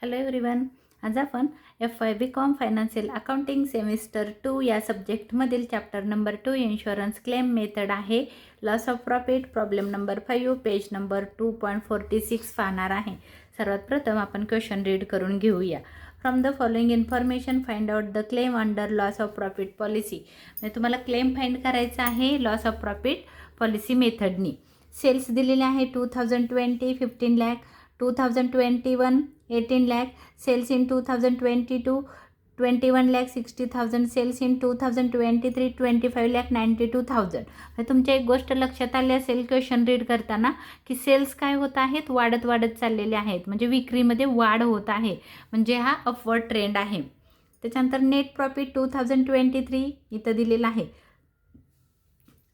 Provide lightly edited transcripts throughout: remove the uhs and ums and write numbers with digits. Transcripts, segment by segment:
Hello everyone. आज आपण FY BCom financial accounting semester 2 या सब्जेक्टमधील chapter number 2 insurance claim method आहे. Loss of profit problem number 5 page number 2.46 पाहणार आहे. सर्वात प्रथम आपण क्वेश्चन रीड करून घेऊया. From the following information find out the claim under loss of profit policy. म्हणजे तुम्हाला क्लेम फाइंड करायचा आहे लॉस ऑफ प्रॉफिट पॉलिसी मेथडनी. सेल्स दिलेले आहे 2020 15 lakh, 2021 18 lakh, sales in 2022 21 lakh 60,000, sales in 2023 25 lakh 92,000. तुमच्या एक गोष्ट लक्षात आली असेल क्वेश्चन रीड करताना की सेल्स काय होत आहेत, वाढत चाललेले आहेत, म्हणजे विक्रीमध्ये वाढ होत आहे, म्हणजे हा अपवर्ड ट्रेंड आहे. त्याच्यानंतर नेट प्रॉफिट 2023 इथं दिलेला आहे.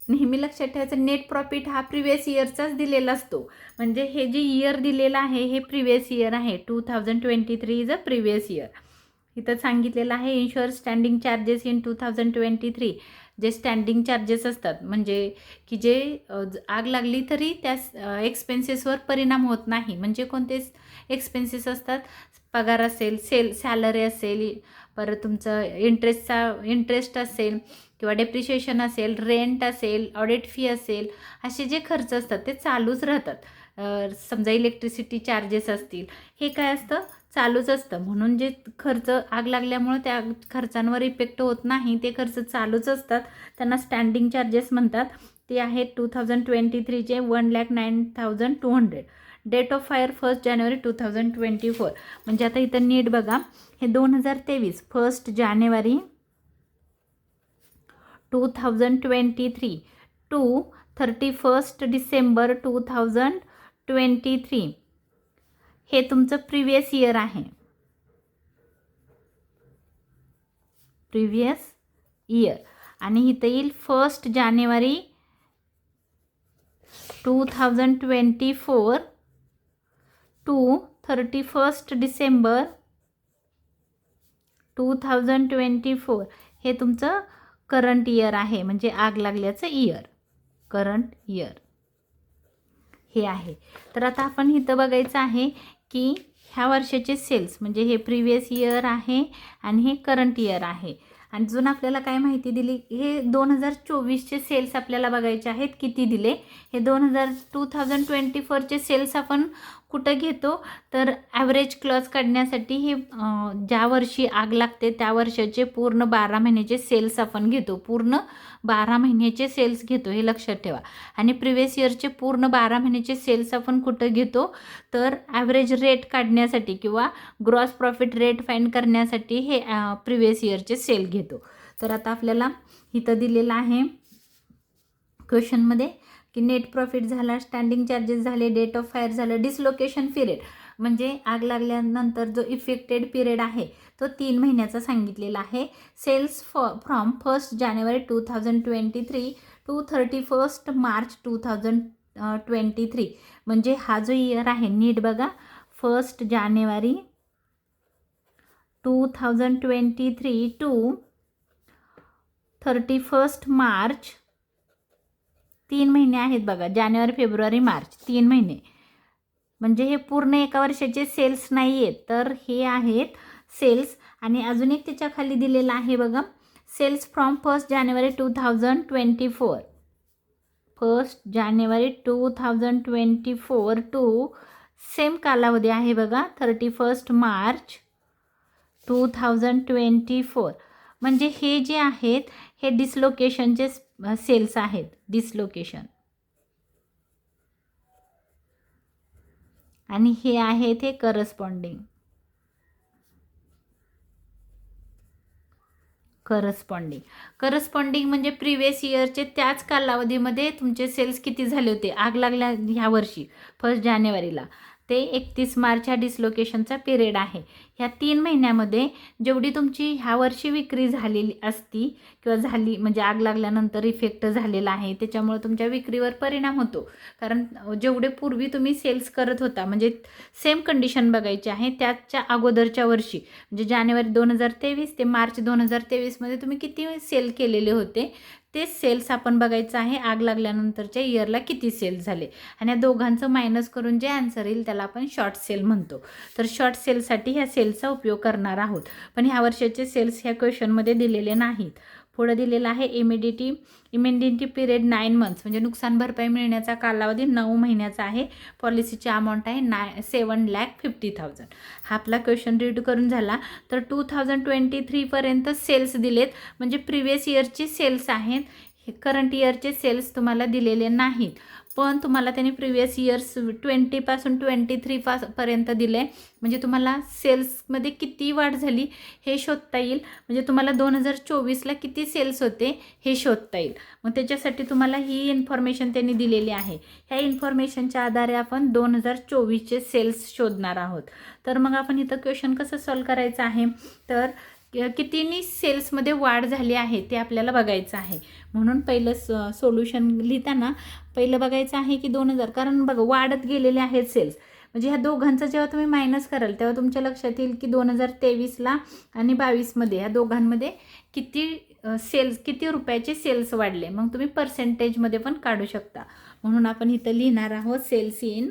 नेहमी लक्षात ठेवायचं नेट प्रॉफिट हा प्रिव्हियस इयरचाच दिलेला असतो. म्हणजे हे जे इयर दिलेलं आहे हे प्रिव्हियस इयर आहे. 2023 इज अ प्रिव्हियस इयर. इथं सांगितलेलं आहे इन्शुअर स्टँडिंग चार्जेस इन 2023. जे स्टँडिंग चार्जेस असतात म्हणजे की जे आग लागली तरी त्या एक्सपेन्सेसवर परिणाम होत नाही. म्हणजे कोणते एक्सपेन्सेस असतात, पगार असेल, सॅलरी असेल, परत तुमचं इंटरेस्ट असेल किंवा डेप्रिशिएशन असेल, रेंट असेल, ऑडिट फी असेल, असे जे खर्च असतात ते चालूच राहतात. समजा इलेक्ट्रिसिटी चार्जेस असतील, हे काय असतं, चालूच असतं. म्हणून जे खर्च आग लागल्यामुळं त्या खर्चांवर इफेक्ट होत नाही, ते खर्च चालूच असतात, त्यांना स्टँडिंग चार्जेस म्हणतात. ते आहेत 2023चे 1,09,200. डेट ऑफ फायर 1 जानेवारी 2024. म्हणजे आता इथं नीट बघा, हे 2023 1 जानेवारी 2023 टू 31 डिसेंबर 2023 हे तुमचं प्रिव्हियस इयर आहे. Previous year. आणि इथं येईल 1 जानेवारी 2024 टू 31 डिसेंबर 2024 हे तुमचं करंट इयर आहे, म्हणजे आग लागल्याचं इयर, करंट इयर हे आहे. तर आता आपण इथं बघायचं आहे की ह्या वर्षाचे सेल्स, म्हणजे हे प्रिव्हियस इयर आहे आणि हे करंट इयर आहे. आणि अजून आपल्याला काय माहिती दिली, हे 2024चे सेल्स आपल्याला बघायचे आहेत, किती दिले. हे 2024चे सेल्स आपण कुठं घेतो, तर ॲव्हरेज क्लॉज काढण्यासाठी हे ज्या वर्षी आग लागते त्या वर्षाचे पूर्ण 12 महिन्याचे सेल्स आपण घेतो. पूर्ण 12 महिन्याचे सेल्स घेतो, हे लक्षात ठेवा. आणि प्रिव्हियस इयरचे पूर्ण 12 महिन्याचे सेल्स आपण कुठं घेतो, तर ॲव्हरेज रेट काढण्यासाठी किंवा ग्रॉस प्रॉफिट रेट फाइंड करण्यासाठी हे प्रिव्हियस इयरचे सेल घेतो. तर आता आपल्याला इथं दिलेलं आहे क्वेश्चनमध्ये की नेट प्रॉफिट झाला, स्टँडिंग चार्जेस झाले, डेट ऑफ फायर झालं, डिसलोकेशन पिरियड म्हणजे आग लागल्यानंतर जो इफेक्टेड पिरियड आहे तो 3 महिन्याचा सांगितलेला आहे. सेल्स फ्रॉम 1 जानेवारी 2023 टू 31 मार्च 2023. म्हणजे हा जो इयर आहे नीट बघा, 1 जानेवारी 2023 टू 31 मार्च, 3 महिने आहेत बघा, जानेवारी फेब्रुवारी मार्च, 3 महिने. म्हणजे हे पूर्ण एका वर्षाचे सेल्स नाही आहेत, तर हे आहेत सेल्स. आणि अजून एक त्याच्या खाली दिलेलं आहे बघा, सेल्स फ्रॉम 1 जानेवारी 2024. 1 जानेवारी 2024 टू सेम कालावधी आहे बघा, 31 मार्च 2024. म्हणजे हे जे आहेत हे डिसलोकेशनचे सेल्स आहेत, डिसलोकेशन. आणि हे आहेत हे करस्पॉन्डिंग. करस्पॉन्डिंग म्हणजे प्रिव्हियस इयरचे त्याच कालावधीमध्ये तुमचे सेल्स किती झाले होते आग लागल्या ह्या वर्षी 1 जानेवारीला ते 31 मार्च हा डिसलोकेशनचा पिरियड आहे. ह्या 3 महिन्यामध्ये जेवढी तुमची ह्या वर्षी विक्री झालेली असती किंवा झाली, म्हणजे आग लागल्यानंतर इफेक्ट झालेला आहे, त्याच्यामुळे तुमच्या विक्रीवर परिणाम होतो. कारण जेवढे पूर्वी तुम्ही सेल्स करत होता, म्हणजे सेम कंडिशन बघायची आहे त्याच्या अगोदरच्या वर्षी, म्हणजे जानेवारी 2023 ते मार्च 2023मध्ये तुम्ही किती सेल केलेले होते तेच सेल्स आपण बघायचं आहे आग लागल्यानंतरच्या इयरला किती सेल्स झाले, आणि या दोघांचं मायनस करून जे आन्सर येईल त्याला आपण शॉर्ट सेल म्हणतो. तर शॉर्ट सेलसाठी ह्या सेल्सचा उपयोग करणार आहोत. पण ह्या वर्षाचे सेल्स ह्या क्वेश्चनमध्ये दिलेले नाहीत. पुढे दिलेला आहे इम्युनिटी पिरियड 9 मंथ्स, म्हणजे नुकसान भरपाई मिळण्याचा कालावधी 9 महिन्याचा आहे. पॉलिसीची अमाऊंट आहे 7,50,000. हा आपला क्वेश्चन रीड करून झाला. तर 2023पर्यंत सेल्स दिलेत, म्हणजे प्रिव्हियस इयरचे सेल्स आहेत. हे करंट इयरचे सेल्स तुम्हाला दिलेले नाहीत, पण तुम्हाला त्यांनी प्रिव्हियस इयर्स 20पासून 23 पर्यंत दिले, म्हणजे तुम्हाला सेल्समध्ये किती वाढ झाली हे शोधता येईल. म्हणजे तुम्हाला 2024ला किती सेल्स होते हे शोधता येईल. मग त्याच्यासाठी तुम्हाला ही इन्फॉर्मेशन त्यांनी दिलेली आहे. ह्या इन्फॉर्मेशनच्या आधारे आपण 2024चे सेल्स शोधणार आहोत. तर मग आपण इथं क्वेश्चन कसं सॉल्व करायचं आहे, तर कितीनी सेल्समध्ये वाढ झाली आहे ते आपल्याला बघायचं आहे. म्हणून पहिलं सोल्युशन लिहिताना पहिलं बघायचं आहे की 2000, कारण बघा वाढत गेलेले आहेत सेल्स. म्हणजे ह्या दोघांचं जेव्हा तुम्ही मायनस कराल तेव्हा तुमच्या लक्षात येईल की 2023ला आणि 22मध्ये ह्या दोघांमध्ये किती रुपयाचे सेल्स वाढले. मग तुम्ही पर्सेंटेजमध्ये पण काढू शकता. म्हणून आपण इथं लिहिणार आहोत cells in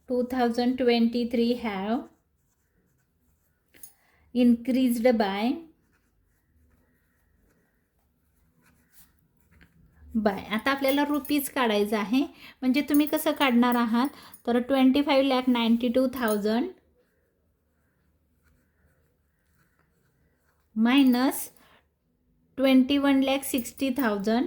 2023 have increased by आता आपल्याला रुपीज काढायचं आहे. म्हणजे तुम्ही कसं काढणार आहात, तर 25,92,000 मायनस 21,60,000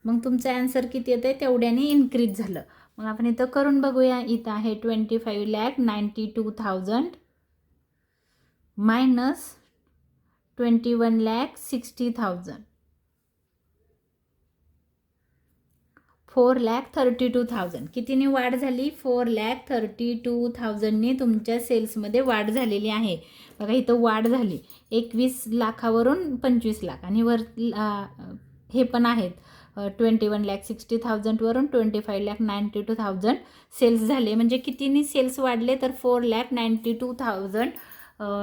मग तुमचं आन्सर किती येतं तेवढ्याने इन्क्रीज झालं. मग आपण इथं करून बघूया. इथं आहे 25,92,000 मायनस 21,60,000 4,32,000. कितीने वाढ झाली? 4,32,000ने तुमच्या सेल्समध्ये वाढ झालेली आहे. बघा इथं वाढ झाली 21 लाखावरून 25 लाख, आणि वर हे पण आहेत 21,60,000 वरून 25,92,000 सेल्स झाले. म्हणजे कितीने सेल्स वाढले, तर 4,92,000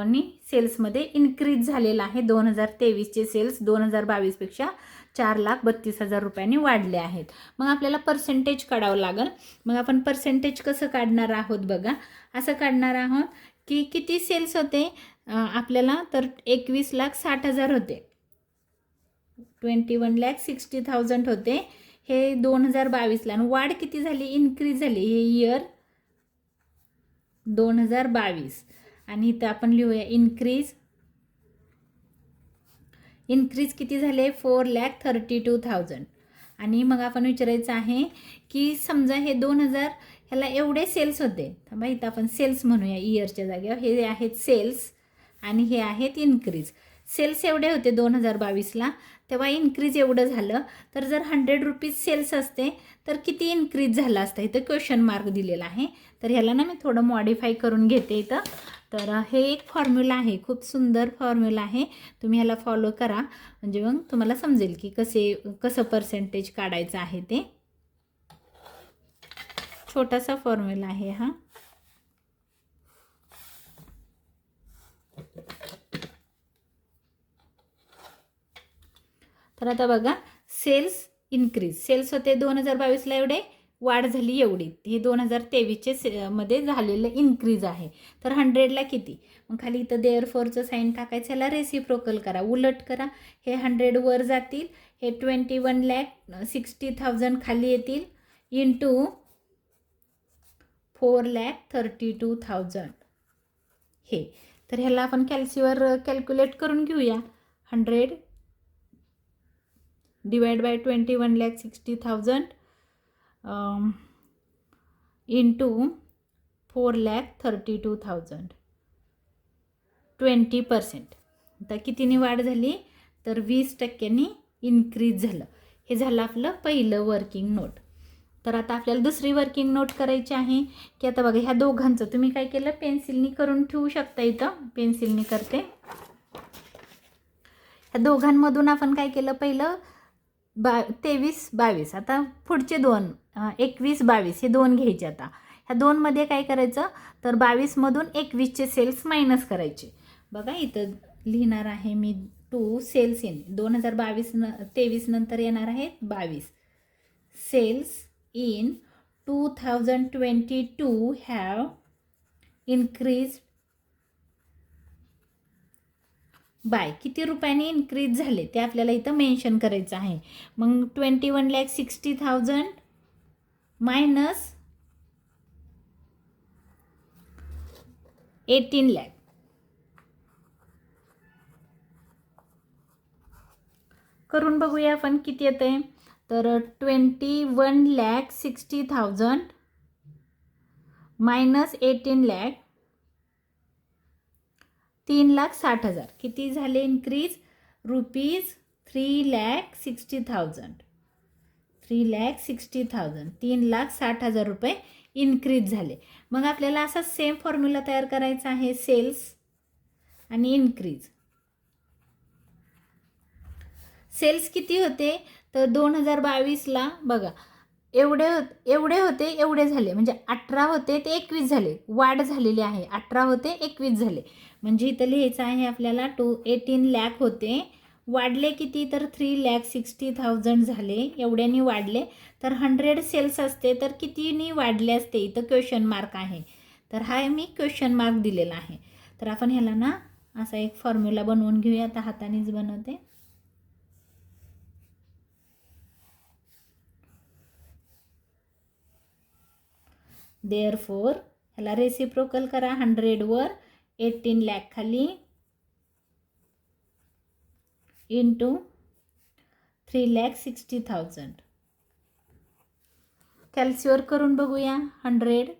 नी सेल्समध्ये इन्क्रीज झालेला आहे. 2023चे सेल्स 2022पेक्षा 4,32,000 रुपयांनी वाढले आहेत. मग आपल्याला पर्सेंटेज काढावं लागेल. मग आपण पर्सेंटेज कसं काढणार आहोत बघा. असं काढणार आहोत की किती सेल्स होते आपल्याला, तर 21,60,000 होते. 21,60,000 होते हे 2022ला. आणि वाढ किती झाली, इन्क्रीज झाली, हे इयर 2022. आणि इथं आपण लिहूया इन्क्रीज किती झाले, 4,32,000. आणि मग आपण विचारायचं आहे की समजा हे 2000 ह्याला एवढे सेल्स होते, थांबा इथं आपण सेल्स म्हणूया इयरच्या जागेवर. हे आहेत सेल्स आणि हे आहेत इन्क्रीज. सेल्स एवढे होते 2022ला, तेव्हा इन्क्रीज एवढं झालं. तर जर 100 रुपीज सेल्स असते तर किती इन्क्रीज झालं असतं, इथं क्वेश्चन मार्क दिलेला आहे. तर ह्याला ना मी थोडं मॉडिफाय करून घेते इथं. तर हे एक फॉर्म्युला आहे, खूप सुंदर फॉर्म्युला आहे. तुम्ही ह्याला फॉलो करा, म्हणजे मग तुम्हाला समजेल की कसं पर्सेंटेज काढायचं आहे ते. छोटासा फॉर्म्युला आहे हा. तर आता बघा, सेल्स होते 2022ला एवढे, वाढ झाली एवढी. हे 2023चे मध्ये झालेलं इन्क्रीज आहे. तर 100ला किती, मग खाली इथं देअरफॉरचं साईन टाकायचं, ह्याला रेसिप्रोकल करा, उलट करा. हे 100 वर जातील, हे 21,60,000 खाली येतील, इंटू 4,32,000 हे. तर ह्याला आपण कॅल्क्युलेट करून घेऊया. 100 डिवाइड बाय 21,60,000 इंटू 4,32,000 20%. आता कितीने वाढ झाली, तर 20% इन्क्रीज झालं. हे झालं आपलं पहिलं वर्किंग नोट. तर आता आपल्याला दुसरी वर्किंग नोट करायची आहे की आता बघा ह्या दोघांचं तुम्ही काय केलं, पेन्सिलनी करून ठेवू शकता. इथं पेन्सिलनी करते. ह्या दोघांमधून आपण काय केलं, पहिलं 23, 22. आता पुढचे दोन 21, 22 हे दोन घ्यायचे. आता ह्या दोनमध्ये काय करायचं तर 22मधून 21चे सेल्स मायनस करायचे. बघा इथं लिहिणार आहे मी टू सेल्स इन 2023 नंतर येणार आहे 22. Sales in 2022 have increase by किती रुपयांनी इन्क्रीज झाले ते आपल्याला इथं मेन्शन करायचं आहे. मग 21,60,000 मायनस 18 लाख करून बघूया आपण किती येते. तर 21,60,000 मायनस 18 लाख 3,60,000 किती झाले इन्क्रीज रुपीज 3,60,000 3,60,000 रुपये इन्क्रीज झाले. मग आपल्याला असा सेम फॉर्म्युला तयार करायचा आहे सेल्स आणि इन्क्रीज. सेल्स किती होते तर 2022ला बघा एवढे होते एवढे झाले म्हणजे 18 होते ते 21 झाले, वाढ झालेली आहे. 18 होते 21 झाले म्हणजे इथं लिहायचं आहे आपल्याला 18 लाख होते, वाढले किती तर 3,60,000 झाले, एवढ्यानी वाढले. तर 100 सेल्स असते तर कितीनी वाढले असते इथं क्वेश्चन मार्क आहे. तर हा मी क्वेश्चन मार्क दिलेला आहे. तर आपण ह्याला ना असा एक फॉर्म्युला बनवून घेऊया. आता हातानेच बनवते. देअरफोर ह्याला रेसिप्रोकल करा. 100 वर 18 लाख खाली इंटू 3,60,000 कॅल्सीवर करून बघूया. 100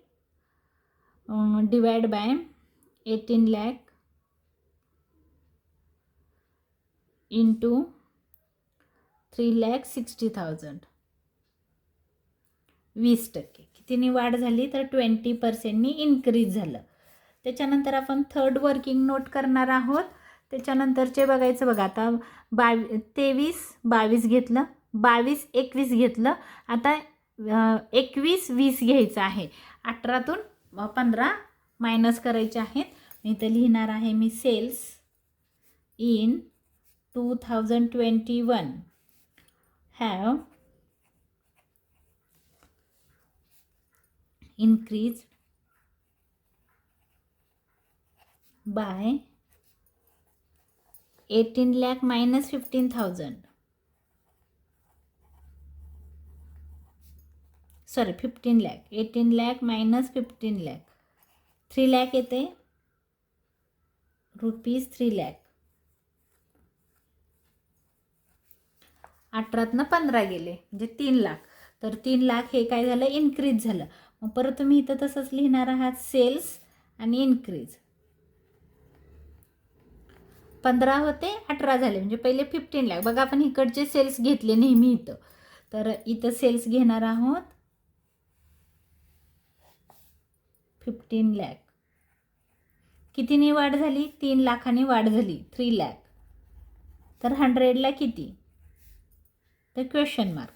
डिवाइड बाय 18 लाख इंटू 3,60,000 20% कितीनी वाढ झाली तर 20%नी इन्क्रीज झालं. त्याच्यानंतर आपण थर्ड वर्किंग नोट करणार आहोत. त्याच्यानंतरचे बघायचं बघा. आता 23-22 घेतलं, 22-21 घेतलं. आता 21-20 घ्यायचं आहे. 18तून 15 मायनस करायचे आहेत. मी इथं लिहिणार आहे मी sales in 2021 have increased by 18 lakh minus 15,000. Sorry 15 lakh. 18 lakh minus 15 lakh 3 lakh येते रुपीज 3 lakh. 18तनं 15 गेले म्हणजे 3 लाख. तर 3 लाख हे काय झालं इन्क्रीज झालं. मग परत तुम्ही इथं तसंच लिहिणार आहात सेल्स आणि इन्क्रीज. 15 होते 18 झाले म्हणजे पहिले 15 लाख. बघा आपण इकडचे सेल्स घेतले नेहमी इथं. तर इथं सेल्स घेणार आहोत 15 लाख. कितीनी वाढ झाली 3 लाखांनी वाढ झाली 3 लाख. तर 100ला किती तर क्वेश्चन मार्क.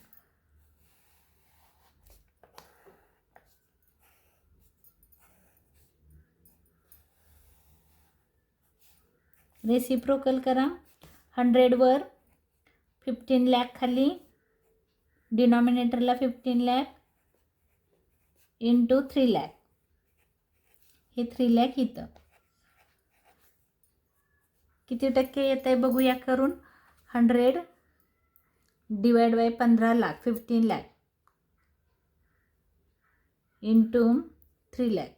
रेसिप्रोकल करा. 100 वर 15 लाख खाली डिनॉमिनेटरला 15 लाख इंटू 3 लाख. हे 3 लाख इथं किती टक्के येत आहे बघूया करून. 100 divide by 15 lakh 15 lakh into 3 lakh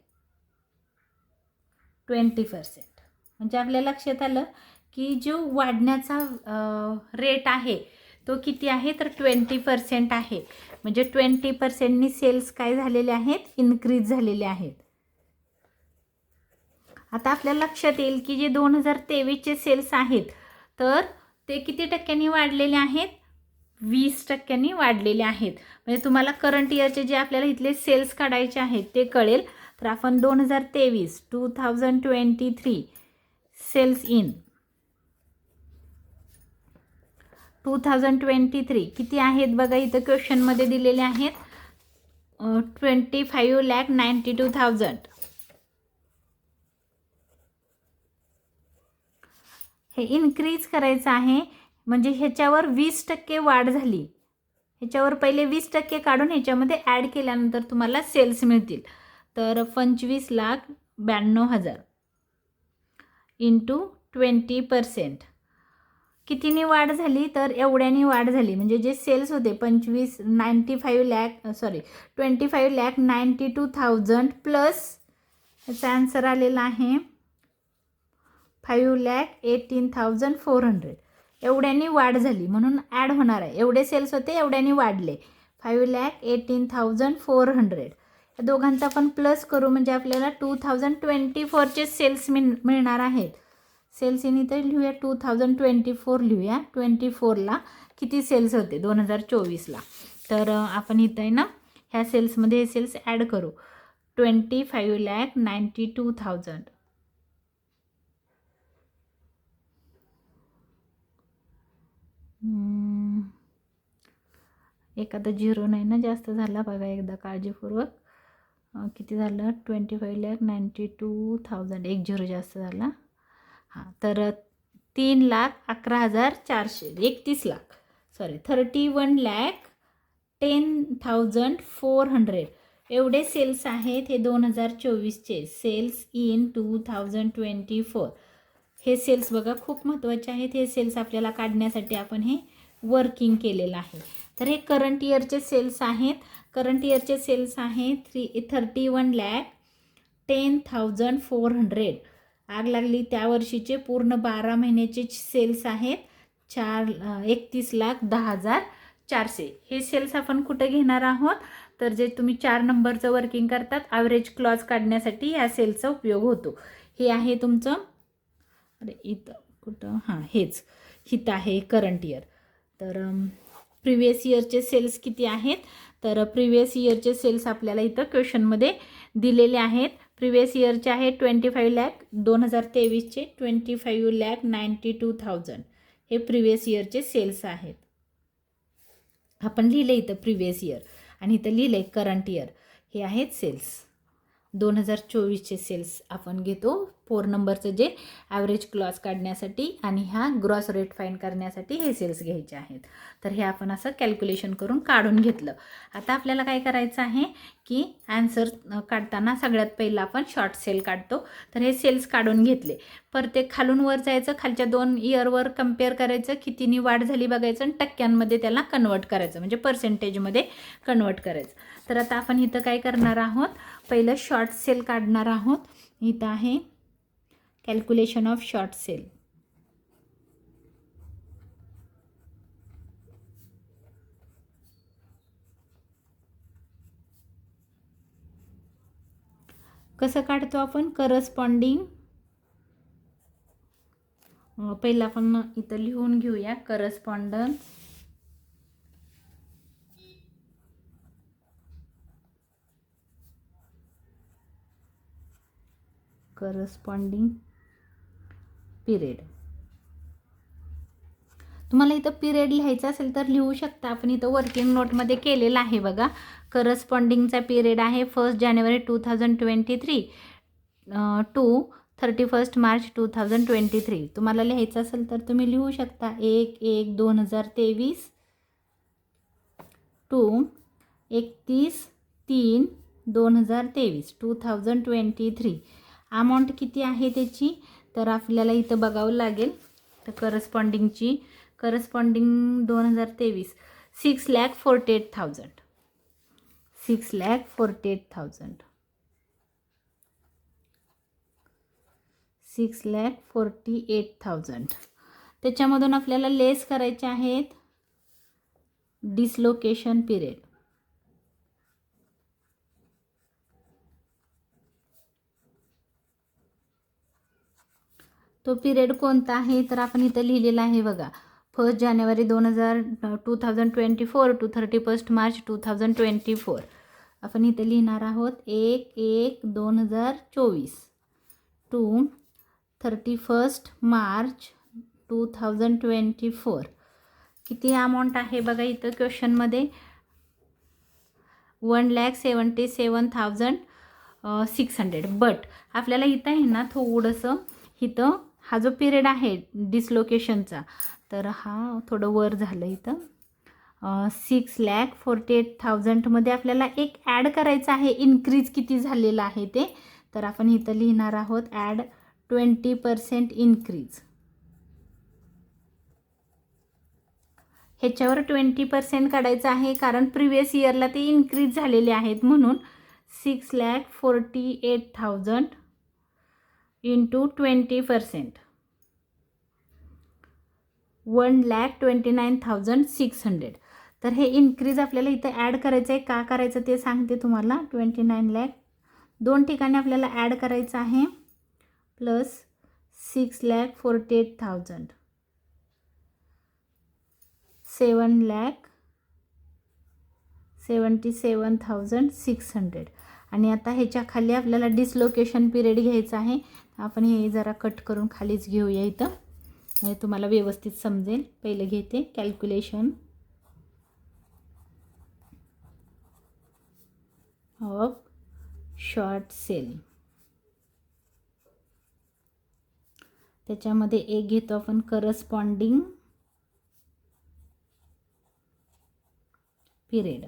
20%. म्हणजे आपल्या लक्षात आलं की जो वाढण्याचा रेट आहे तो किती आहे तर 20% आहे. म्हणजे 20%नी सेल्स काय झालेले आहेत इन्क्रीज झालेले आहेत. आता आपल्या लक्षात येईल की जे 2023चे सेल्स आहेत तर ते किती टक्क्यांनी वाढलेले आहेत 20% वाढलेले आहेत. म्हणजे तुम्हाला करंट इयरचे जे आपल्याला इथले सेल्स काढायचे आहेत ते कळेल. तर आपण 2023 सेल्स इन 2023 किती आहेत बघा इथं क्वेश्चनमध्ये दिलेले आहेत 25,92,000. हे इन्क्रीज करायचं आहे, म्हणजे ह्याच्यावर 20% वाढ झाली. ह्याच्यावर पहिले 20% काढून ह्याच्यामध्ये ॲड केल्यानंतर तुम्हाला सेल्स मिळतील. तर 25,92,000 इंटू 20%. कितीने वाढ झाली? तर एवढ्याने वाढ झाली. म्हणजे जे सेल्स होते 25,92,000 प्लस याचा आन्सर आलेला आहे 5,18,400. एवढ्याने वाढ झाली म्हणून ॲड होणार आहे. एवढे सेल्स होते, एवढ्याने वाढले 5,18,400. या दोघांचा आपण प्लस करू म्हणजे आपल्याला 2024चे सेल्स मिळणार आहेत. सेल्स इन इथं लिहूया 2024 लिहूया. 24ला किती सेल्स होते 2024ला. तर आपण इथं आहे ना ह्या सेल्समध्ये हे सेल्स ॲड करू. 25,92,000. एखादा झिरो नाही ना जास्त झाला बघा एकदा काळजीपूर्वक. किती झालं? 25,92,000. एक झिरो जास्त झाला. हां, तर 3,11,400. 31,10,400 एवढे सेल्स आहेत हे 2024चे. Cells in 2024. हे सेल्स बघा खूप महत्त्वाचे आहेत. हे सेल्स आपल्याला काढण्यासाठी आपण हे वर्किंग केलेलं आहे. तर हे करंट इयरचे सेल्स आहेत. करंट इयरचे सेल्स आहेत 31,10,400. आग लागली त्या वर्षीचे पूर्ण 12 महिन्याचे सेल्स आहेत 31,10,400. हे सेल्स आपण कुठं घेणार आहोत? तर जे तुम्ही 4 नंबरचं वर्किंग करतात ॲव्हरेज क्लॉज काढण्यासाठी ह्या सेल्सचा उपयोग होतो. हे आहे तुमचं, अरे इथं कुठं, हां हेच हिथं आहे करंट इयर. तर प्रिवियस इयरचे सेल्स किती आहेत? तर प्रिवियस इयरचे सेल्स आपल्याला इथं क्वेश्चनमध्ये दिलेले आहेत. प्रिवियस इयरचे आहे 25,00,000. 2023चे 25,92,000 हे प्रिवियस इयरचे सेल्स आहेत. आपण लिहिले इथं प्रिवियस इयर आणि इथं लिहिले करंट इयर. हे आहेत सेल्स. 2024चे सेल्स आपण घेतो 4 नंबरचं जे ॲव्हरेज क्लॉज काढण्यासाठी आणि ह्या ग्रॉस रेट फाईन करण्यासाठी हे सेल्स घ्यायचे आहेत. तर हे आपण असं कॅल्क्युलेशन करून काढून घेतलं. आता आपल्याला काय करायचं आहे की ॲन्सर काढताना सगळ्यात पहिला आपण शॉर्ट सेल काढतो. तर हे सेल्स काढून घेतले. प्रत्येक खालून वर जायचं, खालच्या 2 इयरवर कम्पेअर करायचं, कितीनी वाढ झाली बघायचं आणि टक्क्यांमध्ये त्याला कन्वर्ट करायचं, म्हणजे पर्सेंटेजमध्ये कन्वर्ट करायचं. तर आता आपण इथं काय करणार आहोत? पहिलं शॉर्ट सेल काढणार आहोत. इथं आहे कॅल्क्युलेशन ऑफ शॉर्ट सेल. कसं काढतो आपण? करस्पॉन्डिंग. पहिलं आपण इथं लिहून घेऊया करस्पॉन्डन्स. Corresponding period. तुम्हाला इथं पिरियड लिहायचं असेल तर लिहू शकता. आपण इथं वर्किंग नोटमध्ये केलेलं आहे बघा. करस्पॉन्डिंगचा पिरियड आहे 1 जानेवारी 2023 टू 31 मार्च 2023. तुम्हाला लिहायचं असेल तर तुम्ही लिहू शकता 1/1/2023 टू 31/3/2023 2023. अमाऊंट किती आहे त्याची? तर आपल्याला इथं बघावं लागेल. तर करस्पॉन्डिंग 2023 6,48,000. 6,48,000. 6,48,000. त्याच्यामधून आपल्याला लेस करायचे आहेत डिसलोकेशन पिरियड. तो पिरियड कोणता आहे? तर आपण इथं लिहिलेला आहे बघा. 1 जानेवारी 2024 टू 31 मार्च 2024. आपण इथं लिहिणार आहोत 1/1/2024 टू 31 मार्च 2024. किती अमाऊंट आहे बघा इथं क्वेश्चनमध्ये? 1,77,600. बट आपल्याला इथं आहे ना थोडंसं इथं हा जो पिरियड आहे डिसलोकेशनचा, तर हा थोडं वर झालं इथं. 6,48,000मध्ये आपल्याला एक ॲड करायचं आहे. इन्क्रीज किती झालेलं आहे ते, तर आपण इथं लिहिणार आहोत ॲड 20% इन्क्रीज. ह्याच्यावर 20% काढायचं आहे कारण प्रिवियस इयरला ते इन्क्रीज झालेले आहेत. म्हणून 6,48,000 इंटू 20%, 1,29,600. तर हे इन्क्रीज आपल्याला इथं ॲड करायचं आहे. का करायचं ते सांगते तुम्हाला. 29 लाख दोन ठिकाणी आपल्याला ॲड करायचं आहे. प्लस 6,48,000, 7,77,600. आणि आता ह्याच्या खाली आपल्याला डिसलोकेशन पिरियड घ्यायचा आहे. आपण हे जरा कट करून खालीच घेऊया इथं, म्हणजे तुम्हाला व्यवस्थित समजेल. पहिलं घेते कॅल्क्युलेशन ऑफ शॉर्ट सेल. त्याच्यामध्ये एक घेतो आपण करस्पॉन्डिंग पिरियड.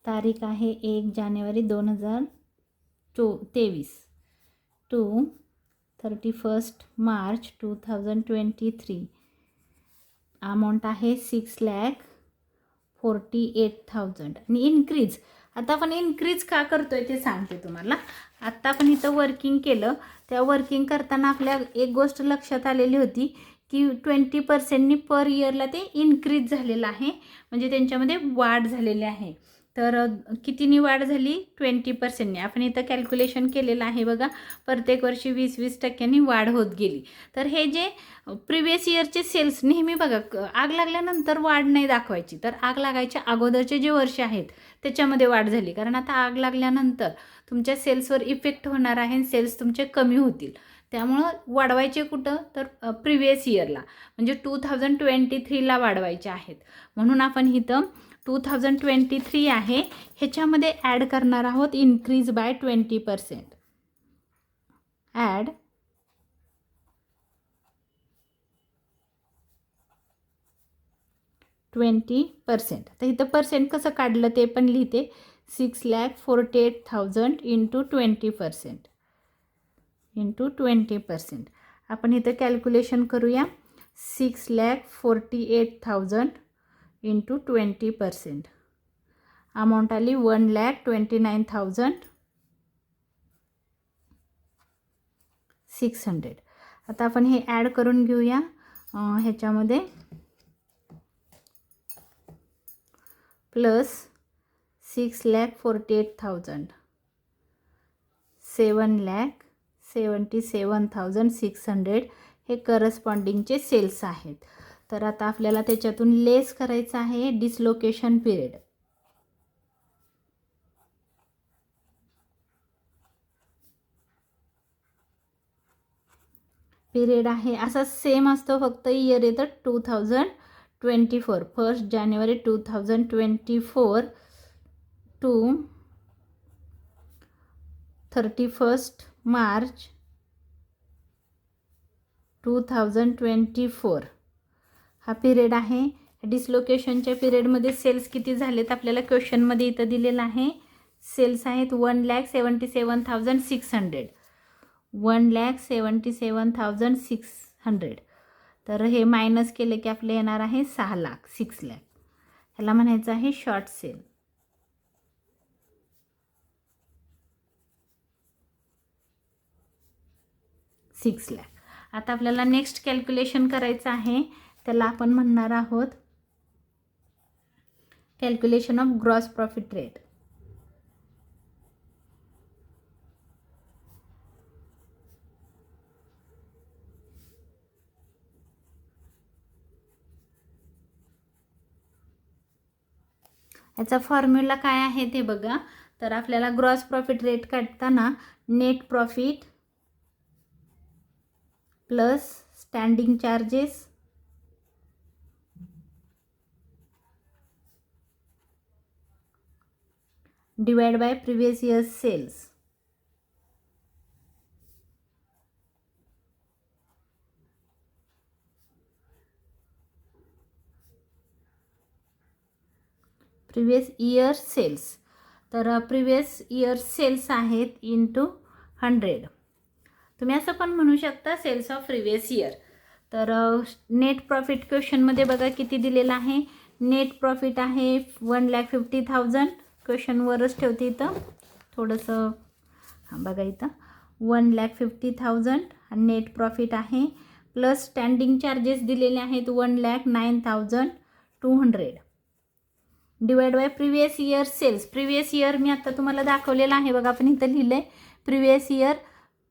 तारीख आहे 1 जानेवारी 2023 टू 31 मार्च 2023. अमाऊंट आहे 6,48,000. आणि इन्क्रीज, आता आपण इन्क्रीज का करतोय ते सांगते तुम्हाला. आत्ता आपण इथं वर्किंग केलं, त्या वर्किंग करताना आपल्या एक गोष्ट लक्षात आलेली होती की 20%नी पर इयरला ते इन्क्रीज झालेलं आहे, म्हणजे त्यांच्यामध्ये वाढ झालेली आहे. तर कितीनी वाढ झाली? 20%नी. आपण इथं कॅल्क्युलेशन केलेलं आहे बघा. प्रत्येक वर्षी 20% वाढ होत गेली. तर हे जे प्रिवियस इयरचे सेल्स नेहमी बघा, आग लागल्यानंतर वाढ नाही दाखवायची, तर आग लागायच्या अगोदरचे जे वर्ष आहेत त्याच्यामध्ये वाढ झाली. कारण आता आग लागल्यानंतर तुमच्या सेल्सवर इफेक्ट होणार आहे, सेल्स तुमचे कमी होतील. त्यामुळं वाढवायचे कुठं? तर प्रिवियस इयरला, म्हणजे 2023ला वाढवायचे आहेत. म्हणून आपण इथं 2023 आहे ह्याच्यामध्ये ॲड करणार आहोत इन्क्रीज बाय 20%. ॲड 20%. आता इथं पर्सेंट कसं काढलं ते पण लिहिते. 6,48,000 इंटू 20%, इंटू 20%. आपण इथं कॅल्क्युलेशन करूया. 6,48,000 इंटू 20%. अमाऊंट आली 1,29,600. आता आपण हे ॲड करून घेऊया ह्याच्यामध्ये. प्लस 6,48,000, 7,77,600 हे करस्पॉन्डिंगचे सेल्स आहेत. तर आता आपल्याला त्याच्यातून लेस करायचं आहे डिसलोकेशन पिरियड. पिरियड आहे असा सेम असतो, फक्त इयर येतं 2024. 1 जानेवारी 2024 टू 31 मार्च 2024 हा पिरियड आहे. डिसलोकेशनच्या पिरियडमध्ये सेल्स किती झालेत आपल्याला क्वेश्चनमध्ये इथं दिलेलं आहे. सेल्स आहेत 1,77,600, 1,77,600. तर हे मायनस केले की आपले येणार आहे 6 लाख, 6 लाख. ह्याला म्हणायचं आहे शॉर्ट सेल. 6 लाख. आता आपल्याला नेक्स्ट कॅल्क्युलेशन करायचं आहे, त्याला आपण म्हणणार आहोत calculation of gross profit rate. याचा फॉर्म्युला काय आहे ते बघा. तर आपल्याला ग्रॉस प्रॉफिट रेट काढताना net profit plus standing charges divide by previous years sales. Previous year sales. तर प्रिवियस इयर सेल्स आहेत इंटू 100. तुम्ही असं पण म्हणू शकता सेल्स ऑफ प्रिवियस इयर. तर नेट प्रॉफिट क्वेश्चनमध्ये बघा किती दिलेलं आहे. नेट प्रॉफिट आहे 1,50,000. क्वेश्चनवरच ठेवते इथं थोडंसं. हां बघा इथं 1,50,000 नेट प्रॉफिट आहे. प्लस स्टँडिंग चार्जेस दिलेले आहेत 1,09,200. Divide by previous year sales. Previous year मी आता तुम्हाला दाखवलेलं आहे बघा. आपण इथं लिहिलं आहे प्रिवियस इयर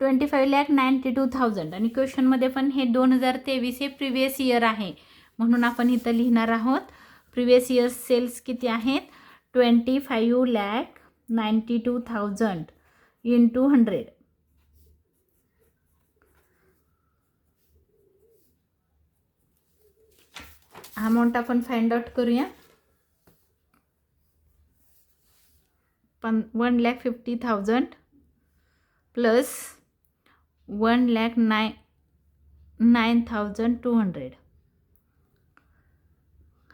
25,92,000 आणि क्वेश्चनमध्ये पण हे 2023 हे प्रिवियस इयर आहे म्हणून आपण इथं लिहिणार आहोत. प्रिवियस इयर सेल्स किती आहेत 25,92,000 इंटू 100. अमाऊंट आपण फाइंड आउट करूया. 1,50,000 प्लस 1,09,200.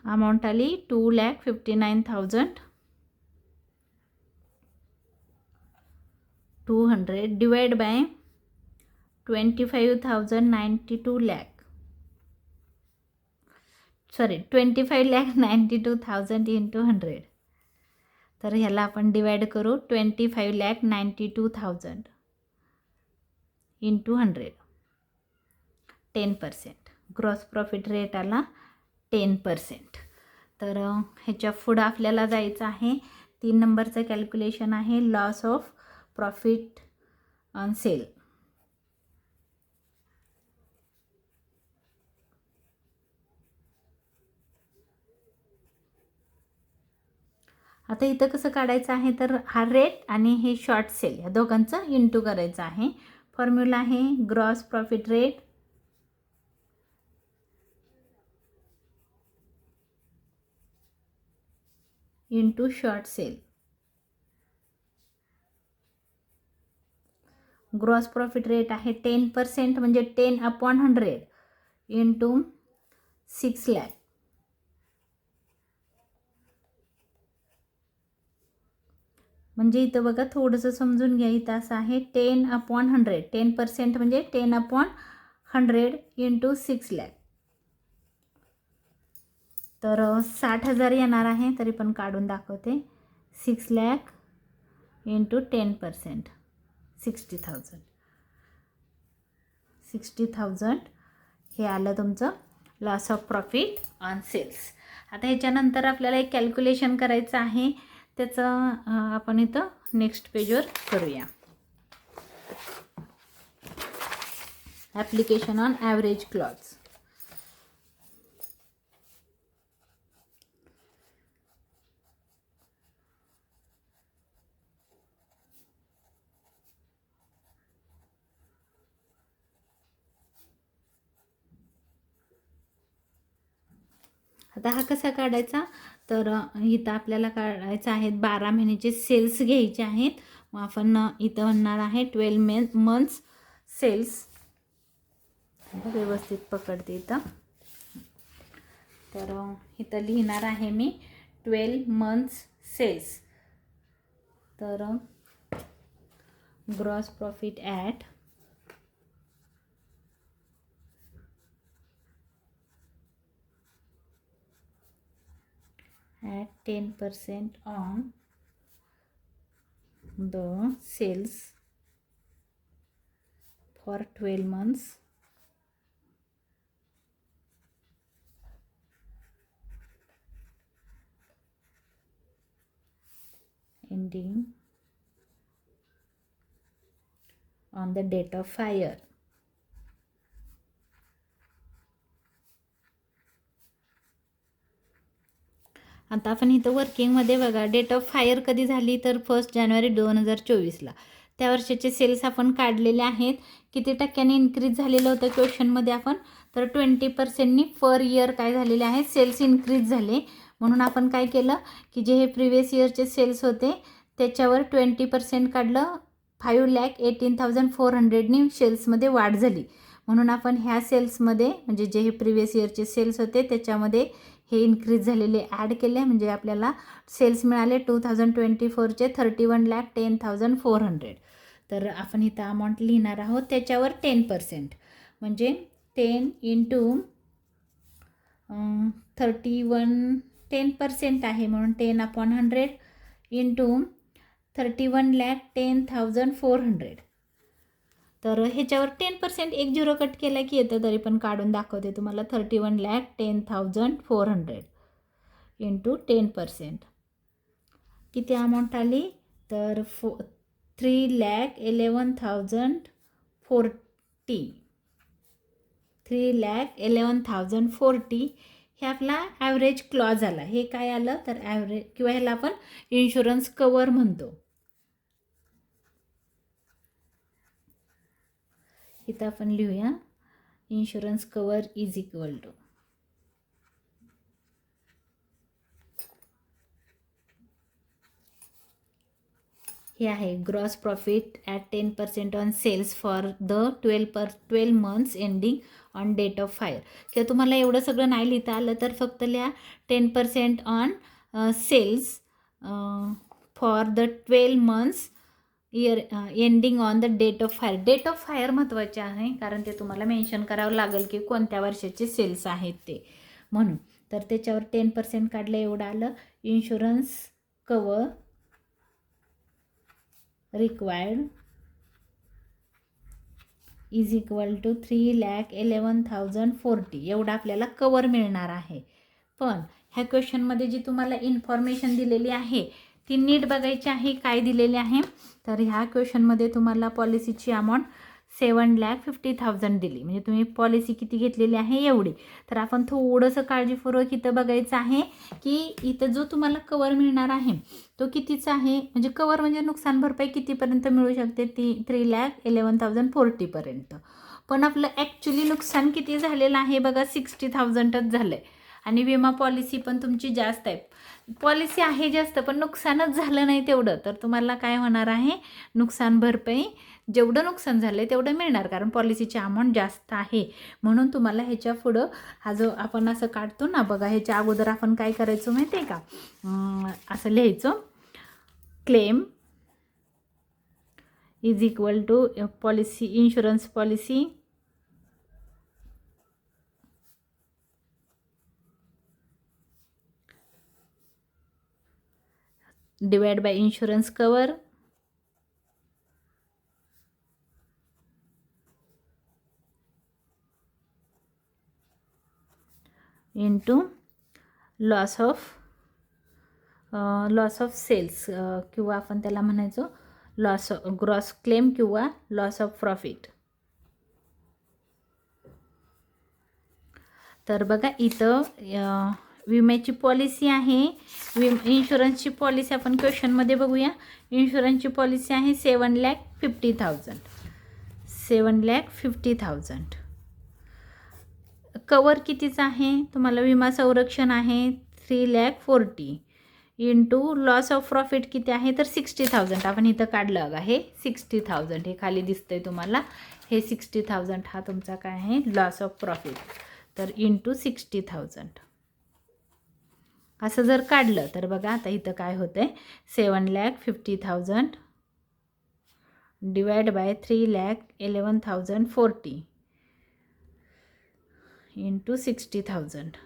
अमाऊंट आली 2,59,200 डिवाइड बाय 25,92,000 इंटू 100. तर ह्याला आपण डिवाइड करू 25,92,000 इंटू 100. 10%. ग्रॉस प्रॉफिट रेट आला 10%. तर ह्याच्या पुढं आपल्याला जायचं आहे. 3 नंबरचं कॅल्क्युलेशन आहे loss of profit on sale. आता इथं कसं काढायचं आहे तर हा रेट आणि हे शॉर्ट सेल या दोघांचं इंटू करायचं आहे. फॉर्म्युला आहे gross profit rate into short sale. Gross profit rate आहे 10% म्हणजे 10/100 इंटू 6 लाख. म्हणजे इथं बघा थोडंसं समजून घ्या. इथं असं आहे 10/100. 10% म्हणजे 10/100 इंटू 6 लाख. तर 60,000 येणार आहे. तरी पण काढून दाखवते. 6 लाख इंटू 10% 60,000. 60,000 हे आलं तुमचं loss of profit on sales. आता ह्याच्यानंतर आपल्याला एक कॅल्क्युलेशन करायचं आहे. त्याचं आपण इथं नेक्स्ट पेजवर करूया. Application on average clothes. आता हा कसा काढायचा तर इथं आपल्याला काढायचं आहे 12 महिन्याचे सेल्स घ्यायचे आहेत. मग आपण इथं म्हणणार आहे 12 मंथ्स सेल्स. व्यवस्थित पकडते इथं. तर इथं लिहिणार आहे मी 12 मंथ्स सेल्स. तर gross profit at at 10% on the sales for 12 months ending on the date of fire. आता आपण इथं वर्किंगमध्ये बघा डेट ऑफ फायर कधी झाली तर 1 जानेवारी 2024ला. त्या वर्षाचे सेल्स आपण काढलेले आहेत. किती टक्क्यांनी इन्क्रीज झालेलं होतं क्वेश्चनमध्ये आपण तर 20%नी पर इयर काय झालेले आहेत सेल्स इन्क्रीज झाले. म्हणून आपण काय केलं की जे हे प्रिवियस इयरचे सेल्स होते त्याच्यावर 20% काढलं, 5,18,400नी सेल्समध्ये वाढ झाली. म्हणून आपण ह्या सेल्समध्ये म्हणजे जे हे प्रिव्हियस इयरचे सेल्स होते त्याच्यामध्ये हे इन्क्रीज झालेले ॲड केले, म्हणजे आपल्याला सेल्स मिळाले 2024चे 31,10,400. तर आपण इथं अमाऊंट लिहिणार आहोत त्याच्यावर 10%, म्हणजे 10 इंटू 10% आहे म्हणून 10/100 इंटू 31,10,400. तर ह्याच्यावर 10% एक झिरो कट केला की येतं, तरी पण काढून दाखवते तुम्हाला. 31,10,400 इंटू 10% किती अमाऊंट आली, तर 3,11,040. 3,11,040 हे आपला ॲव्हरेज क्लॉज आला. हे काय आलं तर ॲव्हरेज, किंवा ह्याला आपण इन्शुरन्स कवर म्हणतो. इथं आपण लिहूया insurance cover is equal to, हे आहे gross profit at 10% on sales for the 12 months ending on date of fire. किंवा तुम्हाला एवढं सगळं नाही लिहिता आलं तर फक्त लिहा 10% on sales for the 12 months year ending on the date of fire. Date of fire महत्त्वाचे आहे, कारण ते तुम्हाला मेन्शन करावं लागेल की कोणत्या वर्षाचे सेल्स आहेत ते, म्हणून. तर त्याच्यावर 10% काढलं, एवढं आलं. Insurance cover required is equal to 3,11,040 एवढं आपल्याला कवर मिळणार आहे. पण ह्या क्वेश्चनमध्ये जी तुम्हाला इन्फॉर्मेशन दिलेली आहे ती नीट बघायची आहे. काय दिलेले आहे तर ह्या क्वेश्चनमध्ये तुम्हाला पॉलिसीची अमाऊंट 7,50,000 दिली, म्हणजे तुम्ही पॉलिसी किती घेतलेली आहे एवढी. तर आपण थोडंसं काळजीपूर्वक इथं बघायचं आहे की इथं जो तुम्हाला कवर मिळणार आहे तो कितीचा आहे, म्हणजे कवर म्हणजे नुकसान भरपाई कितीपर्यंत मिळू शकते, ती 3,11,040 पर्यंत. पण आपलं ॲक्च्युली नुकसान किती झालेलं आहे बघा, 60,000च झालं आहे. आणि विमा पॉलिसी पण तुमची जास्त आहे, पॉलिसी आहे जास्त पण नुकसानच झालं नाही तेवढं, तर तुम्हाला काय होणार आहे, नुकसान भरपाई जेवढं नुकसान झालं आहे तेवढं मिळणार, कारण पॉलिसीची अमाऊंट जास्त आहे. म्हणून तुम्हाला ह्याच्या पुढं हा जो आपण असं काढतो ना बघा, ह्याच्या अगोदर आपण काय करायचो माहिती आहे का, असं लिहायचो claim is equal to policy, insurance policy divide by insurance cover into loss of sales, किंवा आपण त्याला म्हणायचो लॉस ग्रॉस क्लेम किंवा लॉस ऑफ प्रॉफिट. तर बघा इथं विम्याची पॉलिसी आहे, इन्शुरन्सची पॉलिसी आपण क्वेश्चनमध्ये बघूया. इन्शुरन्सची पॉलिसी आहे 7,50,000. 7,50,000. कवर कितीचं आहे तुम्हाला, विमा संरक्षण आहे 3,40,000 इंटू लॉस ऑफ प्रॉफिट किती आहे तर 60,000. आपण इथं काढलं बघा हे 60,000, हे खाली दिसतंय तुम्हाला, हे 60,000 हा तुमचा काय आहे लॉस ऑफ प्रॉफिट. तर इंटू 60,000 असं जर काढलं तर बघा आता इथं काय होतं आहे, 7,50,000 डिवाइड बाय 3,11,040 इंटू 60,000.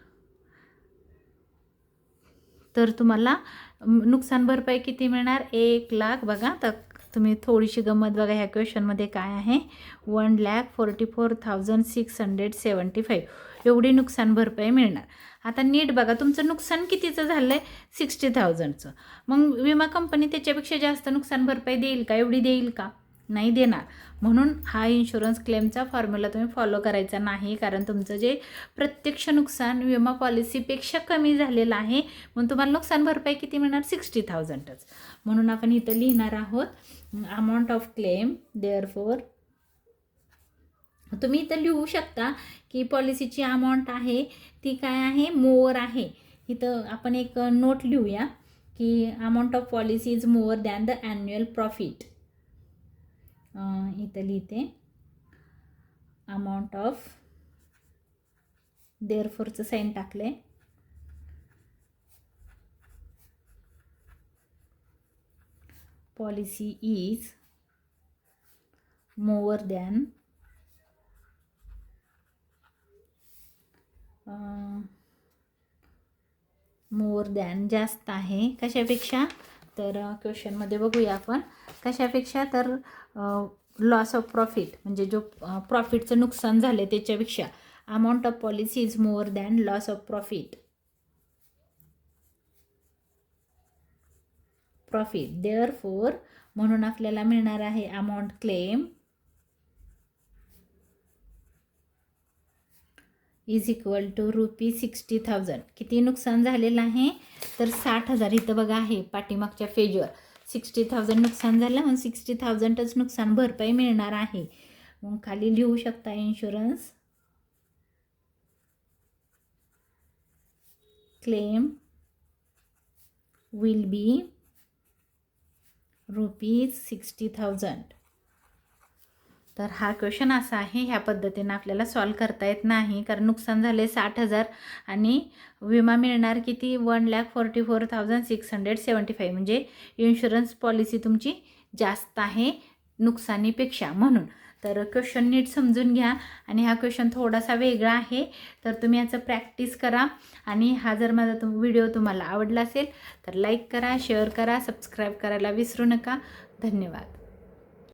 तर तुम्हाला नुकसान भरपाई किती मिळणार, 1,00,000. बघा तर तुम्ही थोडीशी गंमत बघा, ह्या क्वेश्चनमध्ये काय आहे 1,44,675 एवढी नुकसान भरपाई मिळणार. आता नीट बघा तुमचं नुकसान कितीचं झालं आहे 60,000चं, मग विमा कंपनी त्याच्यापेक्षा जास्त नुकसान भरपाई देईल का, एवढी देईल का, नाही देणार. म्हणून हा इन्शुरन्स क्लेमचा फॉर्म्युला तुम्ही फॉलो करायचा नाही, कारण तुमचं जे प्रत्यक्ष नुकसान विमा पॉलिसीपेक्षा कमी झालेलं आहे, म्हणून तुम्हाला नुकसान भरपाई किती मिळणार 60,000च. म्हणून आपण इथं लिहिणार आहोत अमाऊंट ऑफ क्लेम. देअरफॉर तुम्ही इथं लिहू शकता की पॉलिसीची अमाऊंट आहे ती काय आहे मोर आहे. इथं आपण एक नोट लिहूया की amount of policy is more than the annual profit. इथं लिहिते अमाऊंट ऑफ, देअरफॉरचं साईन टाकले, पॉलिसी इज मोअर दॅन जास्त आहे कशापेक्षा, तर क्वेश्चनमध्ये बघूया आपण कशापेक्षा, तर लॉस ऑफ प्रॉफिट म्हणजे जो प्रॉफिटचं नुकसान झालं त्याच्यापेक्षा. Amount of policy is more than loss of profit. Therefore म्हणून आपल्याला मिळणार आहे amount claim is equal to ₹60,000. किती नुकसान झालेलं आहे, तर 60,000. इथं बघा आहे पाठीमागच्या पेजवर 60,000 नुकसान झालं, म्हणून 60,000च नुकसान भरपाई मिळणार आहे. मग खाली लिहू शकता इन्शुरन्स क्लेम विल बी ₹60,000. तर हा क्वेश्चन असा आहे, ह्या पद्धतीनं आपल्याला सॉल्व करता येत नाही, कारण नुकसान झाले 60,000 आणि विमा मिळणार किती, 1,44,675. म्हणजे इन्शुरन्स पॉलिसी तुमची जास्त आहे नुकसानीपेक्षा. म्हणून तर क्वेश्चन नीट समजून घ्या, आणि हा क्वेश्चन थोडासा वेगळा आहे, तर तुम्ही याचं प्रॅक्टिस करा. आणि हा जर माझा व्हिडिओ तुम्हाला आवडला असेल तर लाईक करा, शेअर करा, सबस्क्राईब करायला विसरू नका. धन्यवाद.